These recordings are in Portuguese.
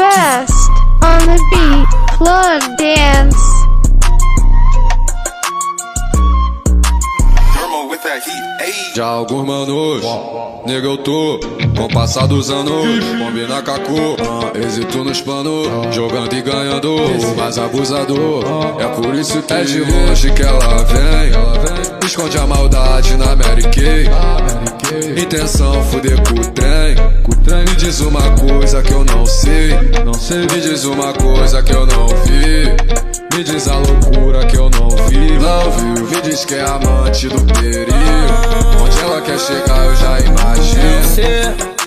best on the beat, plug dance. Já alguns manos, nega eu tô com o passar dos anos, combina com a cor, êxito nos planos, jogando e ganhando, mas abusador. É por isso que é de longe que ela vem, esconde a maldade na Mary Kay. Intenção fuder com o trem. Me diz uma coisa que eu não sei, me diz uma coisa que eu não vi, me diz a loucura que eu não vi. Não viu, me diz que é amante do perigo. Onde ela quer chegar eu já imagino.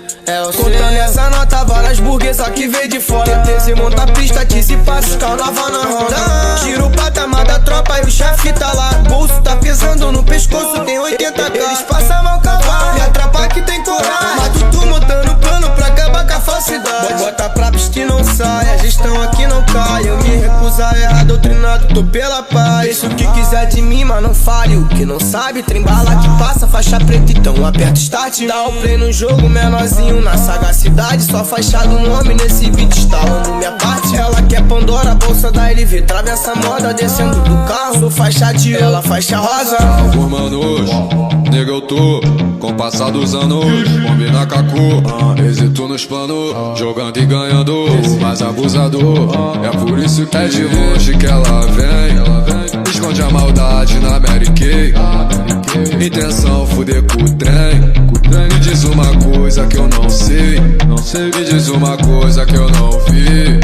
Contando essa nota, várias burguesas que veio de fora. TTZ monta a pista, que se passa os carnaval na roda. Tira o patamar da tropa e o chefe tá lá. Bolso tá pesando no pescoço, tem 80k. Eles passam mal cavalo, e a tropa que tem coragem. Mas tu montando plano pra acabar com a falsidade. Bota pra pista e não sai, a gestão aqui não cai. Eu me recusar, errar doutrinado, tô pela paz. Deixa o que quiser de mim, mas não fale. O que não sabe, trembala que passa, faixa preta, então aperta start. Dá o play no jogo, menorzinho na sagacidade. Só faixa do nome nesse beat, instalando minha parte. Ela quer Pandora, bolsa da LV, travessa moda, descendo do carro. Sou faixa de ela, faixa rosa. Alguns manos, nega eu tô com o passar dos anos, combina com a cor, êxito nos planos, jogando e ganhando, mas abusador. É por isso que é de longe que ela vem, esconde a maldade na Mary Kay. Intenção fuder com o trem. Me diz uma coisa que eu não sei, me diz uma coisa que eu não vi,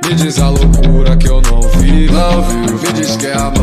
me diz a loucura que eu não vi. Não viu, me diz que é amante